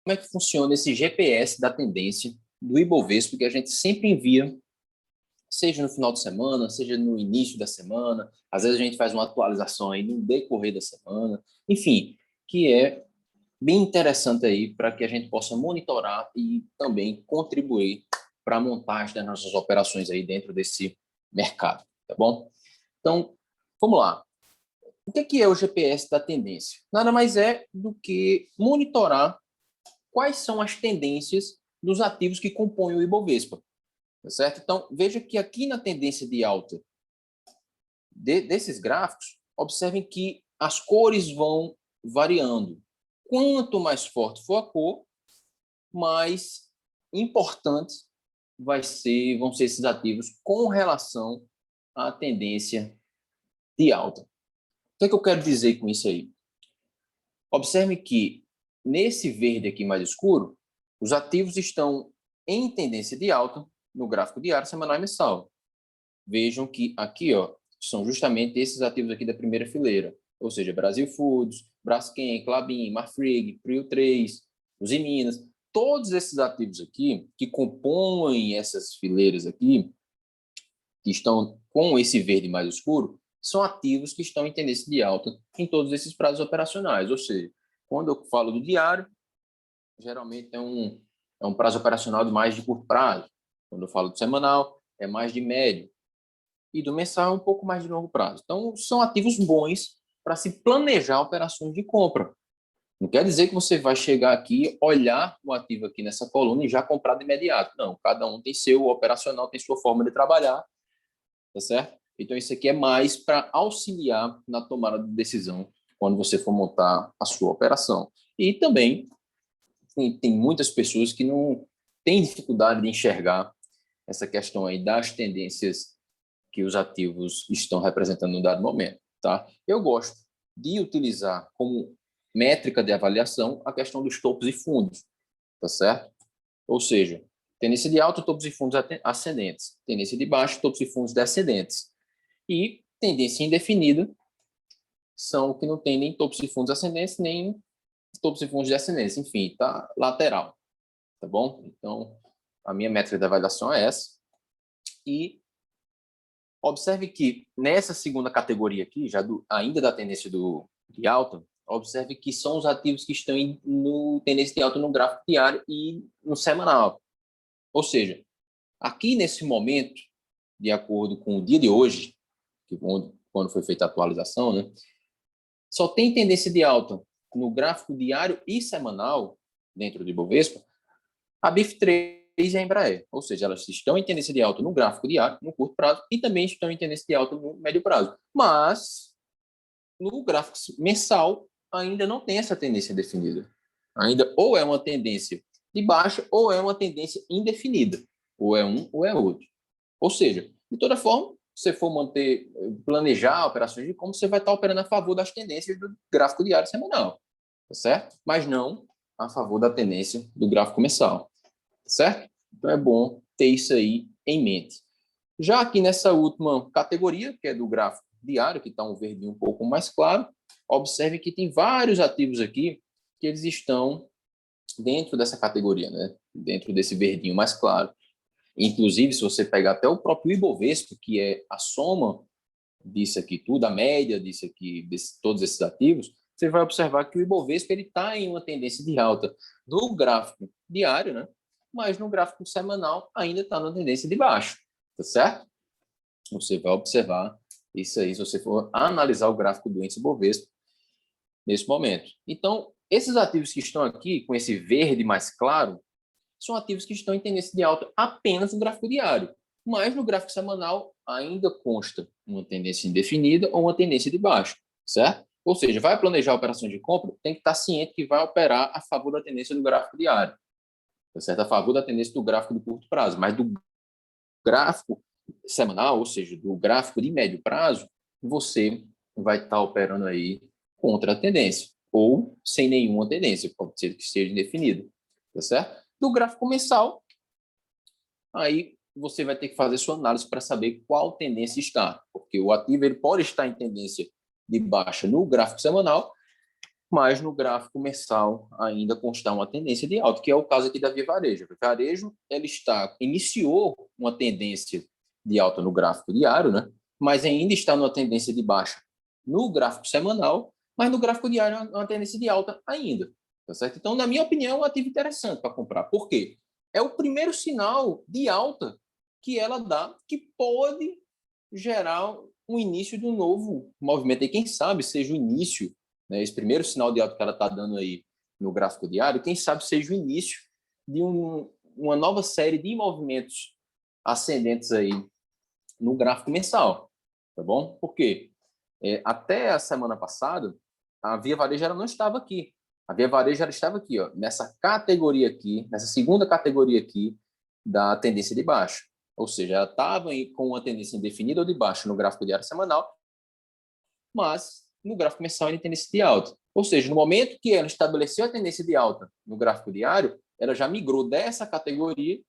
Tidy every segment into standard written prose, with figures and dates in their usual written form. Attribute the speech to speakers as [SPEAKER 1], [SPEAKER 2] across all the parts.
[SPEAKER 1] como é que funciona esse GPS da tendência do Ibovespa que a gente sempre envia, seja no final de semana, seja no início da semana, às vezes a gente faz uma atualização aí no decorrer da semana, enfim, que é bem interessante aí para que a gente possa monitorar e também contribuir para a montagem das nossas operações aí dentro desse mercado, tá bom? Então, vamos lá. O que é o GPS da tendência? Nada mais é do que monitorar quais são as tendências dos ativos que compõem o Ibovespa, tá certo? Então, veja que aqui na tendência de alta desses gráficos, observem que as cores vão variando. Quanto mais forte for a cor, mais importantes vão ser esses ativos com relação à tendência de alta. O que eu quero dizer com isso aí? Observe que nesse verde aqui mais escuro, os ativos estão em tendência de alta no gráfico diário, semanal e mensal. Vejam que aqui, ó, são justamente esses ativos aqui da primeira fileira, ou seja, Brasil Foods, Braskem, Klabin, Marfrig, Prio 3, Usiminas, todos esses ativos aqui que compõem essas fileiras aqui, que estão com esse verde mais escuro, são ativos que estão em tendência de alta em todos esses prazos operacionais, ou seja, quando eu falo do diário, geralmente é um prazo operacional de mais de curto prazo. Quando eu falo do semanal, é mais de médio. E do mensal é um pouco mais de longo prazo. Então, são ativos bons para se planejar operações de compra. Não quer dizer que você vai chegar aqui, olhar o ativo aqui nessa coluna e já comprar de imediato. Não, cada um tem seu operacional, tem sua forma de trabalhar, tá certo? Então, isso aqui é mais para auxiliar na tomada de decisão quando você for montar a sua operação. E também tem muitas pessoas que não têm dificuldade de enxergar essa questão aí das tendências que os ativos estão representando no dado momento, tá? Eu gosto de utilizar como métrica de avaliação a questão dos topos e fundos, tá certo? Ou seja, tendência de alta, topos e fundos ascendentes, tendência de baixo, topos e fundos descendentes. E tendência indefinida são o que não tem nem topos e fundos ascendentes, nem topos e fundos descendentes, enfim, tá lateral, tá bom? Então, a minha métrica de avaliação é essa. E observe que nessa segunda categoria aqui, ainda da tendência de alta, observe que são os ativos que estão no tendência de alta no gráfico diário e no semanal. Ou seja, aqui nesse momento, de acordo com o dia de hoje, quando foi feita a atualização, né, só tem tendência de alta no gráfico diário e semanal, dentro do Ibovespa, a BIF3 e a Embraer. Ou seja, elas estão em tendência de alta no gráfico diário, no curto prazo, e também estão em tendência de alta no médio prazo. Mas, no gráfico mensal, ainda não tem essa tendência definida. Ainda ou é uma tendência de baixa ou é uma tendência indefinida. Ou é um ou é outro. Ou seja, de toda forma, se você for planejar operações de compra, você vai estar operando a favor das tendências do gráfico diário e semanal, tá certo? Mas não a favor da tendência do gráfico mensal, tá certo? Então é bom ter isso aí em mente. Já aqui nessa última categoria, que é do gráfico diário, que está um verdinho um pouco mais claro, observe que tem vários ativos aqui que eles estão dentro dessa categoria, né? Dentro desse verdinho mais claro. Inclusive, se você pegar até o próprio Ibovespa, que é a soma disso aqui tudo, a média disso aqui, todos esses ativos, você vai observar que o Ibovespa está em uma tendência de alta do gráfico diário, né? Mas no gráfico semanal ainda está na tendência de baixo, tá certo? Você vai observar isso aí se você for analisar o gráfico do índice Ibovespa nesse momento. Então, esses ativos que estão aqui, com esse verde mais claro, são ativos que estão em tendência de alta apenas no gráfico diário. Mas no gráfico semanal ainda consta uma tendência indefinida ou uma tendência de baixo, certo? Ou seja, vai planejar a operação de compra, tem que estar ciente que vai operar a favor da tendência do gráfico diário, tá certo? A favor da tendência do gráfico de curto prazo, mas do gráfico semanal, ou seja, do gráfico de médio prazo, você vai estar operando aí contra a tendência ou sem nenhuma tendência, pode ser que esteja indefinida, tá certo? Do gráfico mensal, aí você vai ter que fazer sua análise para saber qual tendência está, porque o ativo ele pode estar em tendência de baixa no gráfico semanal, mas no gráfico mensal ainda consta uma tendência de alta, que é o caso aqui da Via Varejo. A Via Varejo ela iniciou uma tendência de alta no gráfico diário, né? Mas ainda está numa tendência de baixa no gráfico semanal, mas no gráfico diário é uma tendência de alta ainda. Tá certo? Então, na minha opinião, é um ativo interessante para comprar. Por quê? É o primeiro sinal de alta que ela dá, que pode gerar um início de um novo movimento. E quem sabe seja o início, né, esse primeiro sinal de alta que ela está dando aí no gráfico diário, quem sabe seja o início de uma nova série de movimentos ascendentes aí no gráfico mensal, tá bom? Por quê? Até a semana passada, a Via Varejo ela não estava aqui. A Via Varejo ela estava aqui, ó, nessa categoria aqui, nessa segunda categoria aqui da tendência de baixa. Ou seja, ela estava com uma tendência indefinida ou de baixa no gráfico diário semanal, mas no gráfico mensal ela tem tendência de alta. Ou seja, no momento que ela estabeleceu a tendência de alta no gráfico diário, ela já migrou dessa categoria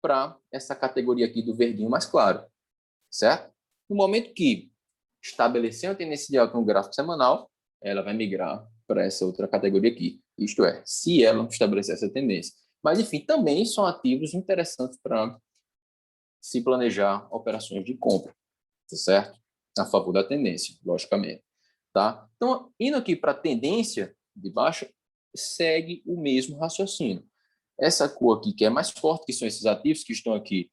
[SPEAKER 1] para essa categoria aqui do verdinho mais claro, certo? No momento que estabeleceu a tendência de alta no gráfico semanal, ela vai migrar para essa outra categoria aqui. Isto é, se ela estabelecer essa tendência. Mas, enfim, também são ativos interessantes para se planejar operações de compra, tá certo? A favor da tendência, logicamente. Tá? Então, indo aqui para a tendência de baixa, segue o mesmo raciocínio. Essa cor aqui, que é mais forte, que são esses ativos que estão aqui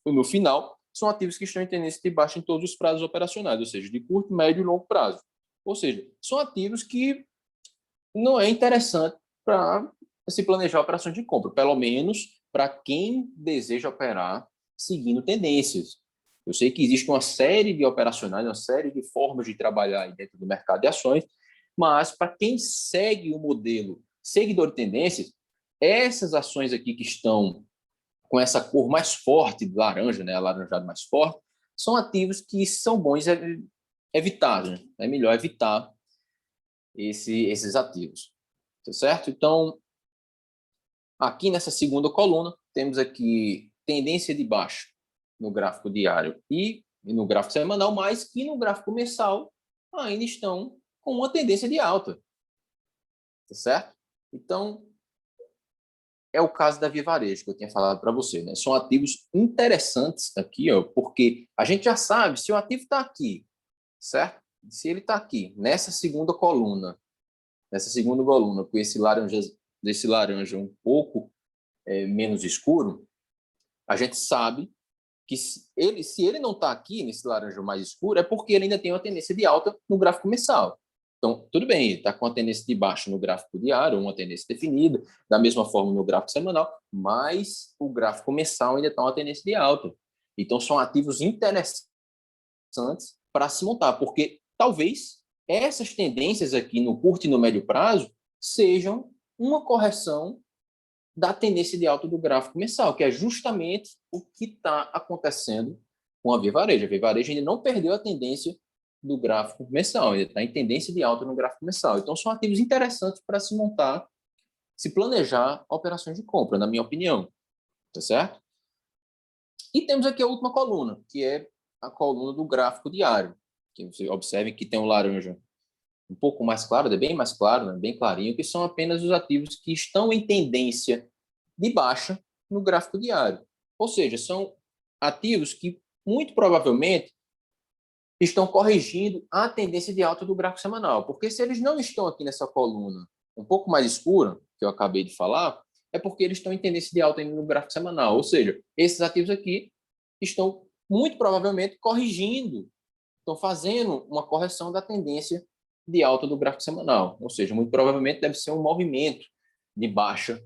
[SPEAKER 1] no final, são ativos que estão em tendência de baixa em todos os prazos operacionais, ou seja, de curto, médio e longo prazo. Ou seja, são ativos que não é interessante para se planejar operações de compra, pelo menos para quem deseja operar seguindo tendências. Eu sei que existe uma série de operacionais, uma série de formas de trabalhar dentro do mercado de ações, mas para quem segue o modelo seguidor de tendências, essas ações aqui que estão com essa cor mais forte, laranja, né, alaranjado mais forte, são ativos que são bons evitar, né? É melhor evitar esses ativos, tá certo? Então, aqui nessa segunda coluna, temos aqui tendência de baixa no gráfico diário e no gráfico semanal, mas que no gráfico mensal ainda estão com uma tendência de alta, tá certo? Então, é o caso da Via Varejo, que eu tinha falado para você, né? São ativos interessantes aqui, ó, porque a gente já sabe se o ativo está aqui, certo? Se ele está aqui, nessa segunda coluna, com desse laranja um pouco menos escuro, a gente sabe que se ele não está aqui nesse laranja mais escuro, é porque ele ainda tem uma tendência de alta no gráfico mensal. Então, tudo bem, ele está com uma tendência de baixa no gráfico diário, uma tendência definida, da mesma forma no gráfico semanal, mas o gráfico mensal ainda está uma tendência de alta. Então, são ativos interessantes para se montar, porque talvez essas tendências aqui no curto e no médio prazo sejam uma correção da tendência de alta do gráfico mensal, que é justamente o que está acontecendo com a Via Varejo. A Via Varejo ainda não perdeu a tendência do gráfico mensal, ainda está em tendência de alta no gráfico mensal. Então, são ativos interessantes para se montar, se planejar operações de compra, na minha opinião. Tá certo? E temos aqui a última coluna, que é a coluna do gráfico diário, que você observe que tem um laranja um pouco mais claro, é bem mais claro, né, bem clarinho, que são apenas os ativos que estão em tendência de baixa no gráfico diário. Ou seja, são ativos que muito provavelmente estão corrigindo a tendência de alta do gráfico semanal, porque se eles não estão aqui nessa coluna um pouco mais escura, que eu acabei de falar, é porque eles estão em tendência de alta no gráfico semanal. Ou seja, esses ativos aqui estão muito provavelmente corrigindo, estão fazendo uma correção da tendência de alta do gráfico semanal. Ou seja, muito provavelmente deve ser um movimento de baixa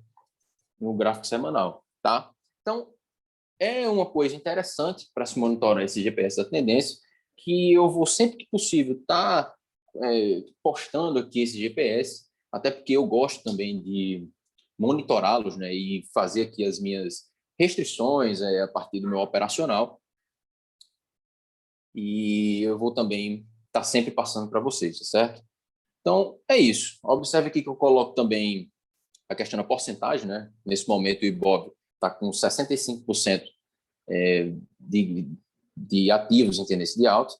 [SPEAKER 1] no gráfico semanal, tá? Então, é uma coisa interessante para se monitorar esse GPS da tendência, que eu vou sempre que possível estar postando aqui esse GPS, até porque eu gosto também de monitorá-los, né, e fazer aqui as minhas restrições a partir do meu operacional. E eu vou também estar sempre passando para vocês, tá certo? Então, é isso. Observe aqui que eu coloco também a questão da porcentagem, né? Nesse momento, o Ibov está com 65% de ativos em tendência de alta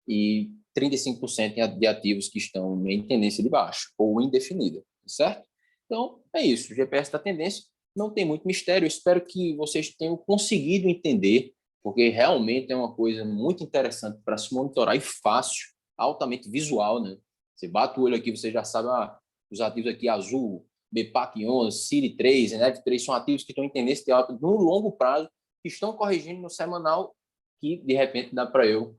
[SPEAKER 1] e 35% de ativos que estão em tendência de baixa ou indefinida, certo? Então, é isso. O GPS da tendência não tem muito mistério. Eu espero que vocês tenham conseguido entender, porque realmente é uma coisa muito interessante para se monitorar e fácil, altamente visual, né? Você bate o olho aqui, você já sabe, os ativos aqui azul, BPAC 11, CIRI 3, ENEV 3, são ativos que estão em tendência de alta no longo prazo, que estão corrigindo no semanal, que de repente dá para eu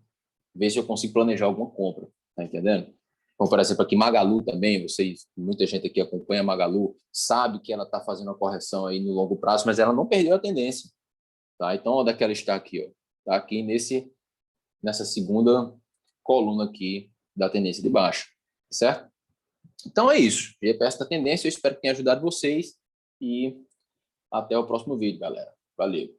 [SPEAKER 1] ver se eu consigo planejar alguma compra, tá entendendo? Como, por exemplo, aqui Magalu também, vocês, muita gente aqui acompanha Magalu, sabe que ela está fazendo uma correção aí no longo prazo, mas ela não perdeu a tendência, tá? Então, onde é que ela está aqui, ó? Está aqui nessa segunda coluna aqui da tendência de baixa, certo? Então é isso. GPS da tendência, eu espero que tenha ajudado vocês e até o próximo vídeo, galera. Valeu.